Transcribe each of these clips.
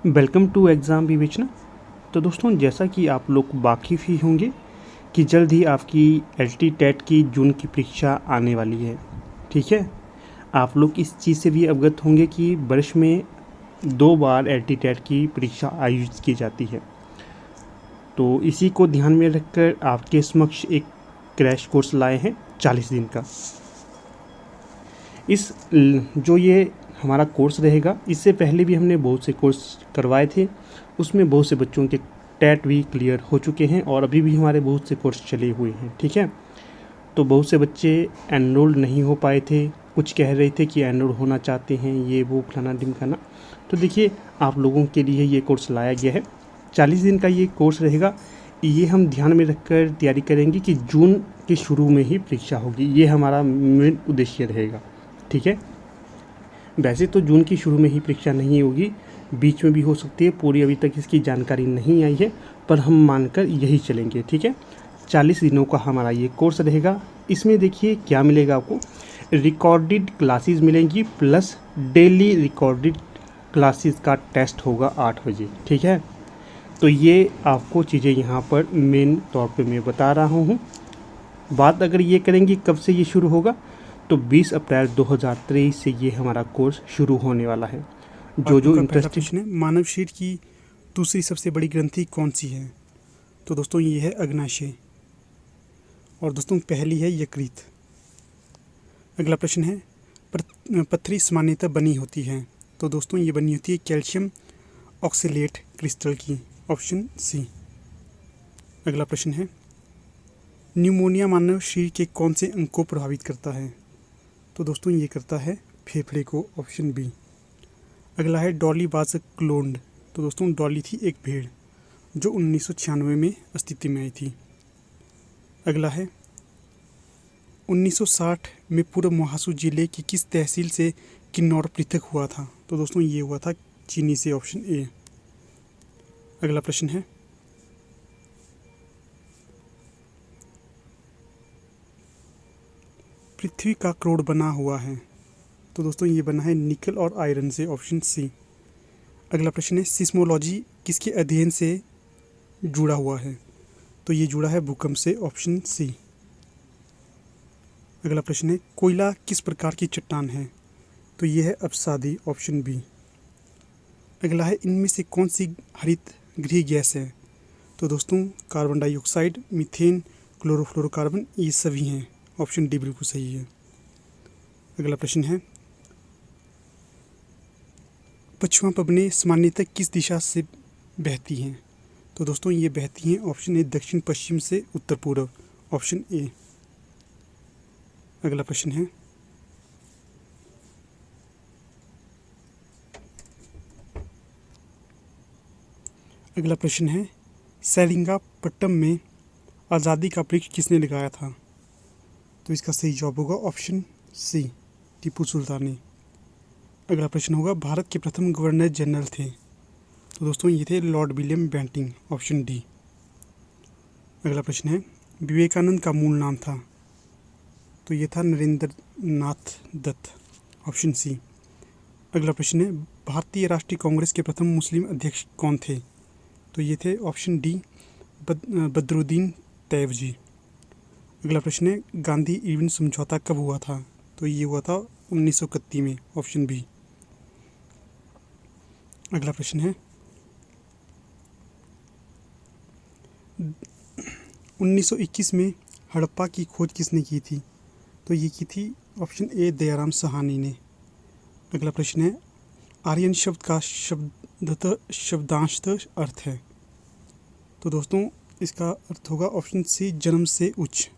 Welcome to exam विवेचना। तो दोस्तों, जैसा कि आप लोग वाकिफ़ ही होंगे कि जल्द ही आपकी एलटी टेट की जून की परीक्षा आने वाली है। ठीक है, आप लोग इस चीज़ से भी अवगत होंगे कि वर्ष में 2 बार एलटी टेट की परीक्षा आयोजित की जाती है। तो इसी को ध्यान में रखकर आपके समक्ष एक क्रैश कोर्स लाए हैं 40 दिन का। जो ये हमारा कोर्स रहेगा, इससे पहले भी हमने बहुत से कोर्स करवाए थे। उसमें बहुत से बच्चों के टेट भी क्लियर हो चुके हैं और अभी भी हमारे बहुत से कोर्स चले हुए हैं। ठीक है, तो बहुत से बच्चे एनरोल्ड नहीं हो पाए थे, कुछ कह रहे थे कि एनरोल होना चाहते हैं, ये वो फलाना ढिमकाना। तो देखिए, आप लोगों के लिए ये कोर्स लाया गया है। 40 दिन का ये कोर्स रहेगा। ये हम ध्यान में रखकर तैयारी करेंगे कि जून के शुरू में ही परीक्षा होगी। ये हमारा मेन उद्देश्य रहेगा। ठीक है, वैसे तो जून की शुरू में ही परीक्षा नहीं होगी, बीच में भी हो सकती है, पूरी अभी तक इसकी जानकारी नहीं आई है, पर हम मानकर यही चलेंगे। ठीक है, 40 दिनों का हमारा ये कोर्स रहेगा। इसमें देखिए क्या मिलेगा आपको, रिकॉर्डेड क्लासेस मिलेंगी प्लस डेली रिकॉर्डेड क्लासेस का टेस्ट होगा 8 बजे। ठीक है, तो ये आपको चीज़ें यहाँ पर मेन तौर पे मैं बता रहा हूँ। बात अगर ये करेंगे कब से ये शुरू होगा, तो 20 अप्रैल 2023 से ये हमारा कोर्स शुरू होने वाला है। जो इंटरेस्टेड प्रश्न है, मानव शरीर की दूसरी सबसे बड़ी ग्रंथि कौन सी है? तो दोस्तों ये है अग्नाशय। और दोस्तों पहली है यकृत। अगला प्रश्न है, पथरी सामान्यतः बनी होती है? तो दोस्तों ये बनी होती है कैल्शियम ऑक्सलेट क्रिस्टल की, ऑप्शन सी। अगला प्रश्न है, न्यूमोनिया मानव शरीर के कौन से अंग को प्रभावित करता है? तो दोस्तों ये करता है फेफड़े को, ऑप्शन बी। अगला है, डॉली वाज क्लोन्ड। तो दोस्तों डॉली थी एक भेड़ जो 1996 में अस्तित्व में आई थी। अगला है, 1960 में पूर्व महासू जिले की किस तहसील से किन्नौर पृथक हुआ था? तो दोस्तों ये हुआ था चीनी से, ऑप्शन ए। अगला प्रश्न है, पृथ्वी का क्रोड बना हुआ है? तो दोस्तों ये बना है निकल और आयरन से, ऑप्शन सी। अगला प्रश्न है, सिस्मोलॉजी किसके अध्ययन से जुड़ा हुआ है? तो ये जुड़ा है भूकंप से, ऑप्शन सी। अगला प्रश्न है, कोयला किस प्रकार की चट्टान है? तो ये है अपसादी, ऑप्शन बी। अगला है, इनमें से कौन सी हरित गृह गैस है? तो दोस्तों कार्बन डाइऑक्साइड, मीथेन, क्लोरोफ्लोरोकार्बन, ये सभी हैं, ऑप्शन डी बिल्कुल सही है। अगला प्रश्न है, पश्चिमा पवनें सामान्यतः किस दिशा से बहती हैं? तो दोस्तों ये बहती हैं, ऑप्शन ए, दक्षिण पश्चिम से उत्तर पूर्व, ऑप्शन ए। अगला प्रश्न है, सेरिंगापट्टम में आज़ादी का वृक्ष किसने लगाया था? तो इसका सही जवाब होगा ऑप्शन सी, टीपू सुल्तान ने। अगला प्रश्न होगा, भारत के प्रथम गवर्नर जनरल थे? तो दोस्तों ये थे Lord William Bentinck, option D. अगला प्रश्न है, विवेकानंद का मूल नाम था? तो ये था नरेंद्र नाथ दत्त, ऑप्शन सी। अगला प्रश्न है, भारतीय राष्ट्रीय कांग्रेस के प्रथम मुस्लिम अध्यक्ष कौन थे? तो ये थे, ऑप्शन डी, बदरुद्दीन तैयबजी। अगला प्रश्न है, गांधी इरविन समझौता कब हुआ था? तो ये हुआ था 1931 में, ऑप्शन बी। अगला प्रश्न है, 1921 में हड़प्पा की खोज किसने की थी? तो ये की थी, ऑप्शन ए, दयाराम सहानी ने। अगला प्रश्न है, आर्यन शब्द का शब्दांशतः अर्थ है? तो दोस्तों इसका अर्थ होगा, ऑप्शन सी, जन्म से उच्च।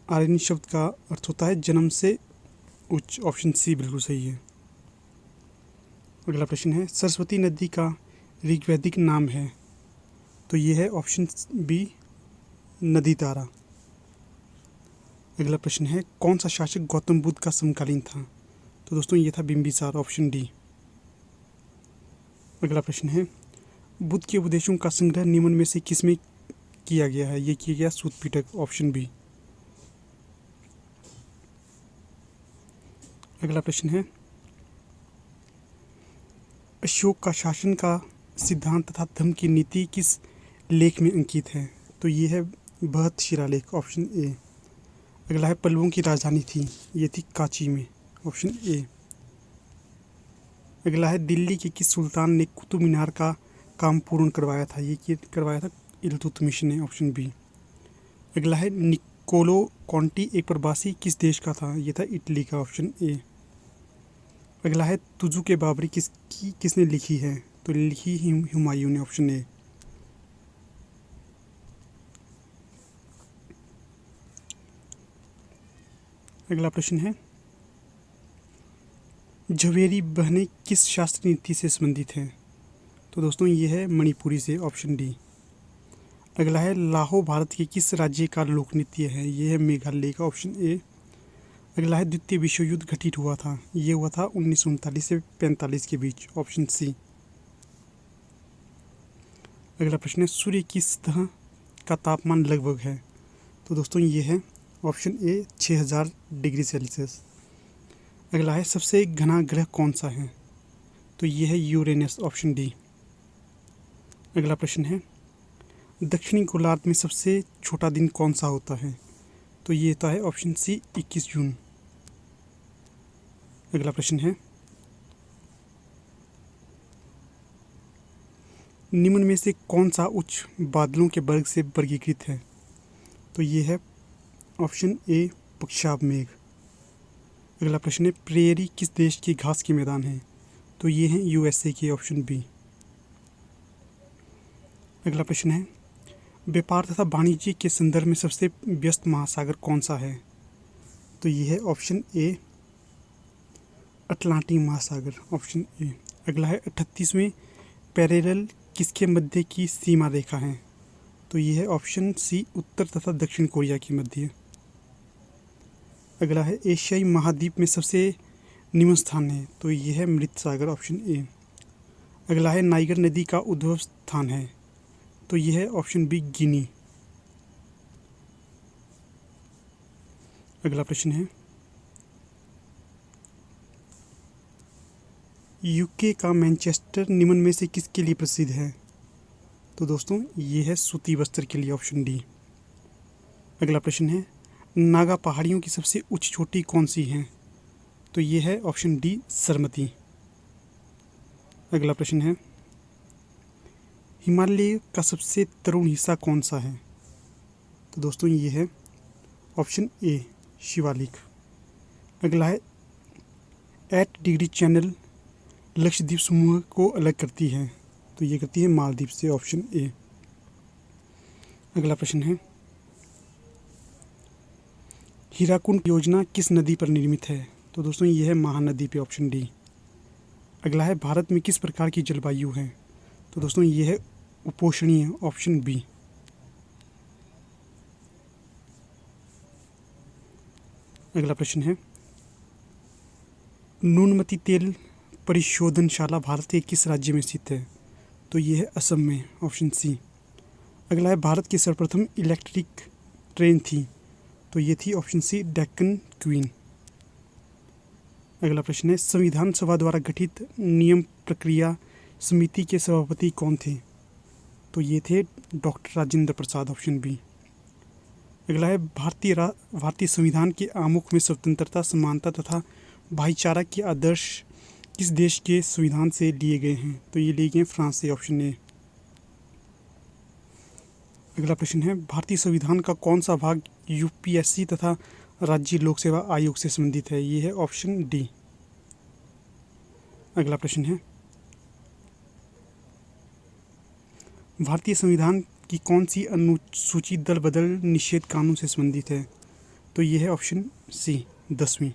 आर्यन शब्द का अर्थ होता है जन्म से उच्च, ऑप्शन सी बिल्कुल सही है। अगला प्रश्न है, सरस्वती नदी का ऋग्वैदिक नाम है? तो ये है, ऑप्शन बी, नदी तारा। अगला प्रश्न है, कौन सा शासक गौतम बुद्ध का समकालीन था? तो दोस्तों ये था बिंबिसार, ऑप्शन डी। अगला प्रश्न है, बुद्ध के उपदेशों का संग्रह निम्न में से किसमें किया गया है? ये किया गया सूत पिटक, ऑप्शन बी। अगला प्रश्न है, अशोक का शासन का सिद्धांत तथा धर्म की नीति किस लेख में अंकित है? तो ये है बृहत शिलालेख, ऑप्शन ए। अगला है पल्लवों की राजधानी थी, ये थी कांची में, ऑप्शन ए। अगला है दिल्ली के किस सुल्तान ने कुतुब मीनार का काम पूर्ण करवाया था? ये करवाया था इल्तुतमिश ने, ऑप्शन बी। अगला है निकोलो कॉन्टी एक प्रवासी किस देश का था? ये था इटली का, ऑप्शन ए। अगला है तुजु के बाबरी किसने लिखी है? तो लिखी हुमायूं ने, ऑप्शन ए। अगला प्रश्न है झवेरी बहनें किस शास्त्रीय नीति से संबंधित हैं? तो दोस्तों ये है मणिपुरी से, ऑप्शन डी। अगला है लाहो भारत के किस राज्य का लोक नृत्य है? ये है मेघालय का, ऑप्शन ए। अगला है द्वितीय विश्व युद्ध घटित हुआ था, ये हुआ था 1939 से 45 के बीच, ऑप्शन सी। अगला प्रश्न है सूर्य किस सतह का तापमान लगभग है? तो दोस्तों ये है ऑप्शन ए 6000 डिग्री सेल्सियस। अगला है सबसे घना ग्रह कौन सा है? तो ये है यूरेनस, ऑप्शन डी। अगला प्रश्न है दक्षिणी गोलार्ध में सबसे छोटा दिन कौन सा होता है? तो ये होता है ऑप्शन सी 21 जून। अगला प्रश्न है निम्न में से कौन सा उच्च बादलों के वर्ग से वर्गीकृत है? तो ये है ऑप्शन ए पक्षाभ मेघ। अगला प्रश्न है प्रेयरी किस देश की घास के मैदान है? तो ये हैं यूएसए के, ऑप्शन बी। अगला प्रश्न है व्यापार तथा वाणिज्य के संदर्भ में सबसे व्यस्त महासागर कौन सा है? तो ये है ऑप्शन ए अटलांटिक महासागर, ऑप्शन ए। अगला है 38वें पैरेलल किसके मध्य की सीमा रेखा है? तो ये है ऑप्शन सी उत्तर तथा दक्षिण कोरिया के मध्य। अगला है एशियाई महाद्वीप में सबसे निम्न स्थान है? तो ये है मृत सागर, ऑप्शन ए। अगला है नाइगर नदी का उद्भव स्थान है? तो ये है ऑप्शन बी गिनी। अगला प्रश्न है यूके का मैनचेस्टर निम्न में से किसके लिए प्रसिद्ध है? तो दोस्तों ये है सूती वस्त्र के लिए, ऑप्शन डी। अगला प्रश्न है नागा पहाड़ियों की सबसे उच्च चोटी कौन सी है? तो ये है ऑप्शन डी सरमती। अगला प्रश्न है हिमालय का सबसे तरुण हिस्सा कौन सा है? तो दोस्तों ये है ऑप्शन ए शिवालिक। अगला है 8 डिग्री चैनल लक्षद्वीप समूह को अलग करती है? तो ये करती है मालदीव से, ऑप्शन ए। अगला प्रश्न है हीराकुंड योजना किस नदी पर निर्मित है? तो दोस्तों ये है महानदी पे, ऑप्शन डी। अगला है भारत में किस प्रकार की जलवायु है? तो दोस्तों ये है उपोष्णीय, ऑप्शन बी। अगला प्रश्न है नूनमती तेल परिशोधनशाला भारत के किस राज्य में स्थित है? तो ये है असम में, ऑप्शन सी। अगला है भारत की सर्वप्रथम इलेक्ट्रिक ट्रेन थी? तो ये थी ऑप्शन सी डेक्कन क्वीन। अगला प्रश्न है संविधान सभा द्वारा गठित नियम प्रक्रिया समिति के सभापति कौन थे? तो ये थे doctor Rajendra Prasad, option B. अगला है भारतीय संविधान के आमुख में स्वतंत्रता, समानता तथा भाईचारा के आदर्श किस देश के संविधान से लिए गए हैं? तो ये लिए गए फ्रांस से, ऑप्शन ए। अगला प्रश्न है भारतीय संविधान का कौन सा भाग यूपीएससी तथा राज्य लोक सेवा आयोग से संबंधित है? ये है ऑप्शन डी। अगला प्रश्न है भारतीय संविधान की कौन सी अनुसूची दल बदल निषेध कानून से संबंधित है? तो ये है ऑप्शन सी 10वीं।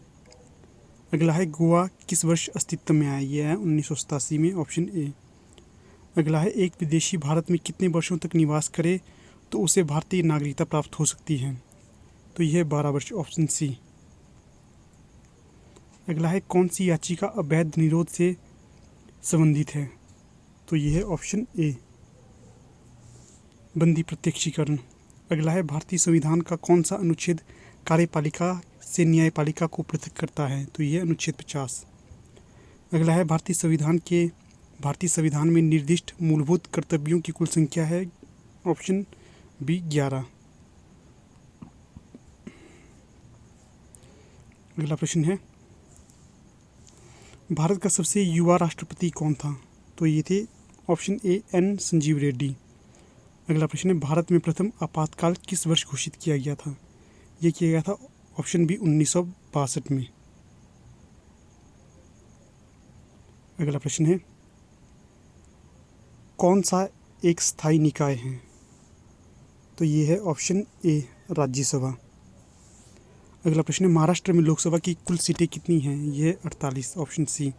अगला है गोवा किस वर्ष अस्तित्व में आया? ये है 1987 में, ऑप्शन ए। अगला है एक विदेशी भारत में कितने वर्षों तक निवास करे तो उसे भारतीय नागरिकता प्राप्त हो सकती है? तो यह है 12 वर्ष, ऑप्शन सी। अगला है कौन सी याचिका अवैध निरोध से संबंधित है? तो यह है ऑप्शन ए बंदी प्रत्यक्षीकरण। अगला है भारतीय संविधान का कौन सा अनुच्छेद कार्यपालिका से न्यायपालिका को पृथक करता है? तो यह अनुच्छेद 50। अगला है भारतीय संविधान के भारतीय संविधान में निर्दिष्ट मूलभूत कर्तव्यों की कुल संख्या है? Option B 11। अगला प्रश्न है, भारत का सबसे युवा राष्ट्रपति कौन था? तो ये थे option A N Sanjiva Reddy. अगला प्रश्न है, भारत में प्रथम आपातकाल किस वर्ष घोषित किया गया था? ये किया गया था ऑप्शन बी 1962 में। अगला प्रश्न है, कौन सा एक स्थायी निकाय है? तो ये है ऑप्शन ए राज्यसभा। अगला प्रश्न है, महाराष्ट्र में लोकसभा की कुल सीटें कितनी हैं? ये 48, ऑप्शन सी।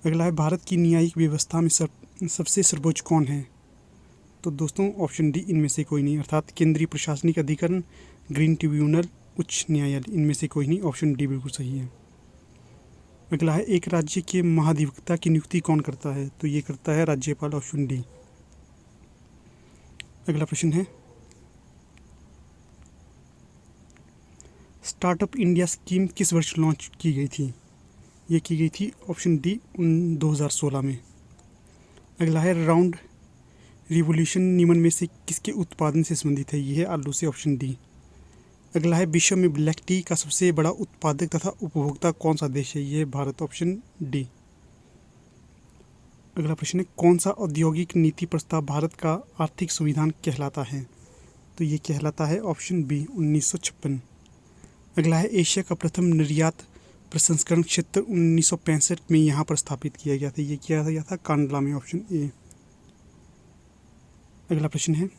अगला है, भारत की न्यायिक व्यवस्था में सबसे सर्वोच्च कौन है? तो दोस्तों ऑप्शन डी इनमें से कोई नहीं, अर्थात केंद्रीय प्रशासनिक अधिकरण, ग्रीन ट्रिब्यूनल, उच्च न्यायालय, इनमें से कोई नहीं, ऑप्शन डी बिल्कुल सही है। अगला है, एक राज्य के महाधिवक्ता की नियुक्ति कौन करता है? तो ये करता है राज्यपाल, ऑप्शन डी। अगला प्रश्न है, स्टार्टअप इंडिया स्कीम किस वर्ष लॉन्च की गई थी? ये की गई थी ऑप्शन डी 2016 में। अगला है, राउंड रिवोल्यूशन निम्न में से किसके उत्पादन से संबंधित है? ये है आलू से, ऑप्शन डी। अगला है, विश्व में ब्लैक टी का सबसे बड़ा उत्पादक तथा उपभोक्ता कौन सा देश है? ये है भारत, ऑप्शन डी। अगला प्रश्न है, कौन सा औद्योगिक नीति प्रस्ताव भारत का आर्थिक संविधान कहलाता है? तो ये कहलाता है ऑप्शन बी 1956। अगला है, एशिया का प्रथम निर्यात प्रसंस्करण क्षेत्र 1965 में यहाँ पर स्थापित किया गया था। ये किया गया था कांडला में, ऑप्शन ए। अगला प्रश्न है,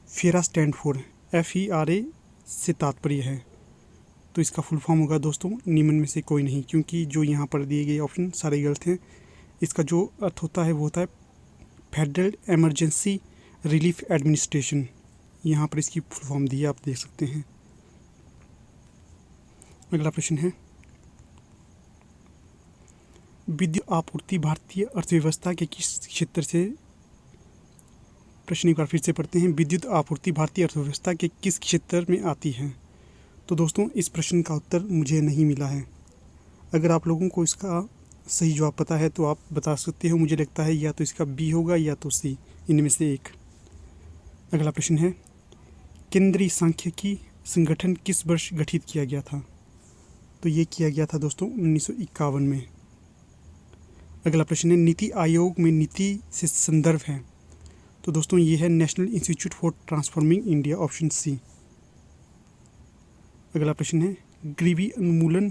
फेरा स्टैंड फॉर, FERA से तात्पर्य है? तो इसका फुल फॉर्म होगा दोस्तों निम्न में से कोई नहीं, क्योंकि जो यहाँ पर दिए गए ऑप्शन सारे गलत हैं। इसका जो अर्थ होता है वो होता है फेडरल इमरजेंसी रिलीफ एडमिनिस्ट्रेशन। यहाँ पर इसकी फुल फॉर्म दी है, आप देख सकते हैं। अगला प्रश्न है, विद्युत आपूर्ति भारतीय अर्थव्यवस्था के किस क्षेत्र से? प्रश्न एक बार फिर से पढ़ते हैं, विद्युत आपूर्ति भारतीय अर्थव्यवस्था के किस क्षेत्र में आती है? तो दोस्तों इस प्रश्न का उत्तर मुझे नहीं मिला है। अगर आप लोगों को इसका सही जवाब पता है तो आप बता सकते हो। मुझे लगता है या तो इसका बी होगा या तो सी, इनमें से एक। अगला प्रश्न है, केंद्रीय सांख्यिकी संगठन किस वर्ष गठित किया गया था? तो ये किया गया था दोस्तों 1951 में। अगला प्रश्न है, नीति आयोग में नीति से संदर्भ है? तो दोस्तों ये है National Institute for Transforming India, option C. अगला प्रश्न है, गरीबी उन्मूलन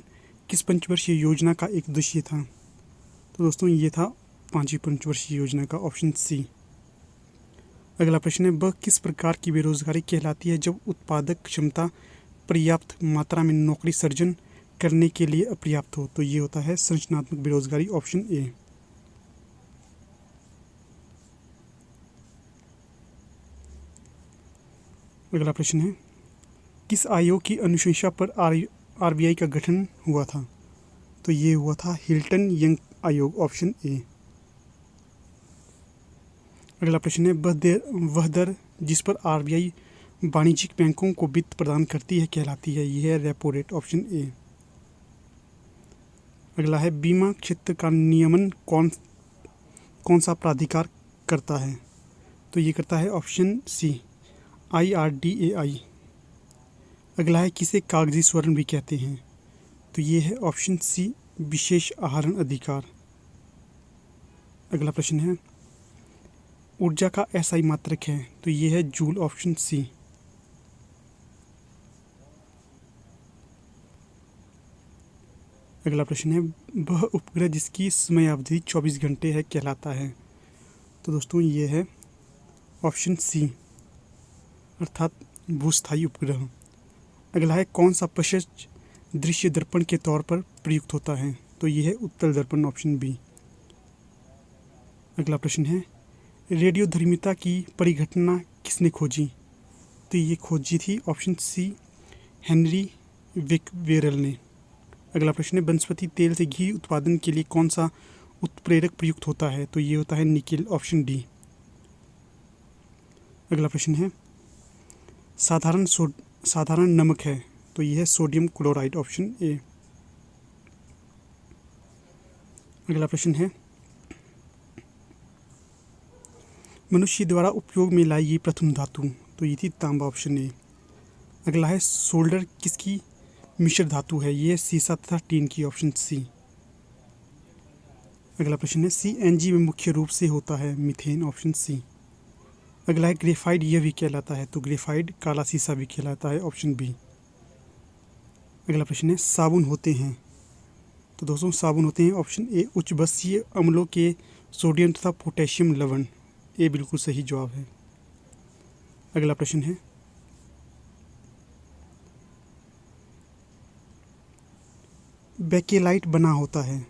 किस पंचवर्षीय योजना का एक उद्देश्य था? तो दोस्तों ये था 5वीं पंचवर्षीय योजना का, ऑप्शन सी। अगला प्रश्न है, वह किस प्रकार की बेरोजगारी कहलाती है जब उत्पादक क्षमता पर्याप्त मात्रा में नौकरी सृजन करने के लिए अपर्याप्त हो? तो ये होता है संरचनात्मक बेरोजगारी, ऑप्शन ए। अगला प्रश्न है, किस आयोग की अनुशंसा पर RBI का गठन हुआ था? तो ये हुआ था हिल्टन यंग आयोग, ऑप्शन ए। अगला प्रश्न है, वह दर जिस पर RBI वाणिज्यिक बैंकों को वित्त प्रदान करती है कहलाती है? यह है रेपो रेट, ऑप्शन ए। अगला है, बीमा क्षेत्र का नियमन कौन सा प्राधिकार करता है? तो ये करता है ऑप्शन सी IRDAI। अगला है, किसे कागजी स्वर्ण भी कहते हैं? तो ये है ऑप्शन सी विशेष आहरण अधिकार। अगला प्रश्न है, ऊर्जा का SI मात्रक है? तो ये है जूल, ऑप्शन सी। अगला प्रश्न है, वह उपग्रह जिसकी समयावधि 24 घंटे है कहलाता है? तो दोस्तों ये है ऑप्शन सी, अर्थात भूस्थायी उपग्रह। अगला है, कौन सा प्रशस्त दृश्य दर्पण के तौर पर प्रयुक्त होता है? तो ये है उत्तल दर्पण, ऑप्शन बी। अगला प्रश्न है, रेडियोधर्मिता की परिघटना किसने खोजी? तो ये खोजी थी ऑप्शन सी हेनरी विकवेरल ने। अगला प्रश्न है, वनस्पति तेल से घी उत्पादन के लिए कौन सा उत्प्रेरक प्रयुक्त होता है? तो ये होता है निकेल, ऑप्शन डी। अगला प्रश्न है, साधारण नमक है? तो यह है सोडियम क्लोराइड, ऑप्शन ए। अगला प्रश्न है, मनुष्य द्वारा उपयोग में लाई गई प्रथम धातु, तो ये थी तांबा, ऑप्शन ए। अगला है सोल्डर किसकी मिश्र धातु है, ये सीसा तथा टीन की, ऑप्शन सी। अगला प्रश्न है सीएनजी में मुख्य रूप से होता है मीथेन, ऑप्शन सी। अगला है ग्रेफाइट यह भी कहलाता है, तो ग्रेफाइट काला सीसा भी कहलाता है, ऑप्शन बी। अगला प्रश्न है साबुन होते हैं, तो दोस्तों साबुन होते हैं ऑप्शन ए उच्च बसीय अम्लों के सोडियम तथा पोटेशियम लवण, ये बिल्कुल सही जवाब है। अगला प्रश्न है बेकेलाइट बना होता है,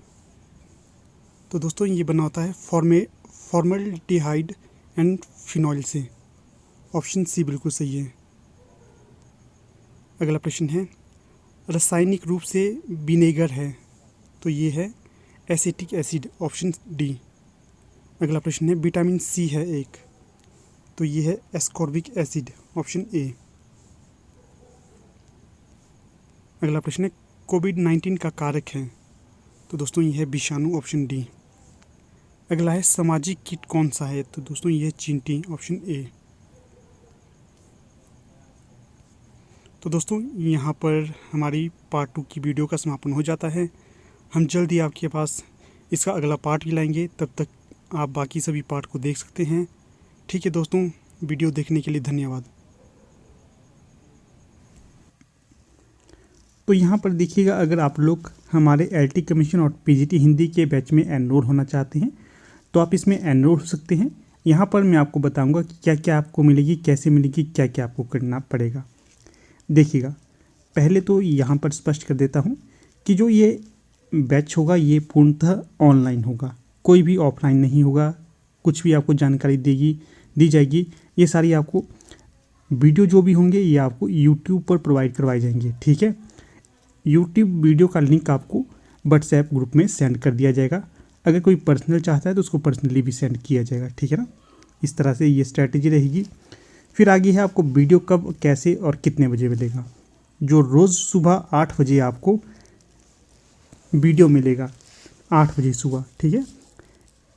तो दोस्तों ये बना होता है फॉर्मल्डिहाइड एंड फिनॉल से, ऑप्शन सी बिल्कुल सही है। अगला प्रश्न है रासायनिक रूप से विनेगर है, तो ये है एसिटिक एसिड, ऑप्शन डी। अगला प्रश्न है विटामिन सी है एक, तो ये है एस्कॉर्बिक एसिड, ऑप्शन ए। अगला प्रश्न है कोविड-19 का कारक है, तो दोस्तों ये है विषाणु, ऑप्शन डी। अगला है सामाजिक कीट कौन सा है, तो दोस्तों ये है चींटी, ऑप्शन ए। तो दोस्तों यहाँ पर हमारी पार्ट 2 की वीडियो का समापन हो जाता है। हम जल्द ही आपके पास इसका अगला पार्ट भी लाएंगे, तब तक आप बाकी सभी पार्ट को देख सकते हैं। ठीक है दोस्तों, वीडियो देखने के लिए धन्यवाद। तो यहाँ पर देखिएगा, अगर आप लोग हमारे एलटी कमीशन और पीजीटी हिंदी के बैच में एनरोल होना चाहते हैं तो आप इसमें एनरोल हो सकते हैं। यहाँ पर मैं आपको बताऊंगा कि क्या क्या आपको मिलेगी, कैसे मिलेगी, क्या क्या आपको करना पड़ेगा। देखिएगा, पहले तो यहाँ पर स्पष्ट कर देता हूँ कि जो ये बैच होगा ये पूर्णतः ऑनलाइन होगा, कोई भी ऑफलाइन नहीं होगा। कुछ भी आपको जानकारी दी जाएगी, ये सारी आपको वीडियो जो भी होंगे ये आपको यूट्यूब पर प्रोवाइड करवाए जाएंगे। ठीक है, यूट्यूब वीडियो का लिंक आपको व्हाट्सएप ग्रुप में सेंड कर दिया जाएगा। अगर कोई पर्सनल चाहता है तो उसको पर्सनली भी सेंड किया जाएगा। ठीक है ना, इस तरह से ये स्ट्रैटेजी रहेगी। फिर आगे है आपको वीडियो कब, कैसे और कितने बजे मिलेगा। जो रोज़ सुबह 8 बजे आपको वीडियो मिलेगा, 8 बजे सुबह। ठीक है,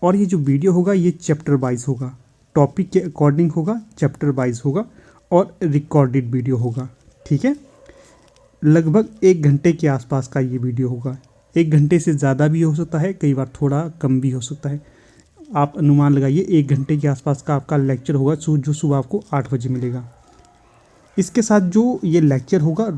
और ये जो वीडियो होगा ये चैप्टर वाइज होगा, टॉपिक के अकॉर्डिंग होगा, चैप्टर वाइज होगा और रिकॉर्डेड वीडियो होगा। ठीक है, लगभग 1 घंटे के आसपास का ये वीडियो होगा। 1 घंटे से ज़्यादा भी हो सकता है, कई बार थोड़ा कम भी हो सकता है। आप अनुमान लगाइए 1 घंटे के आसपास का आपका लेक्चर होगा जो सुबह आपको 8 बजे मिलेगा। इसके साथ जो ये लेक्चर होगा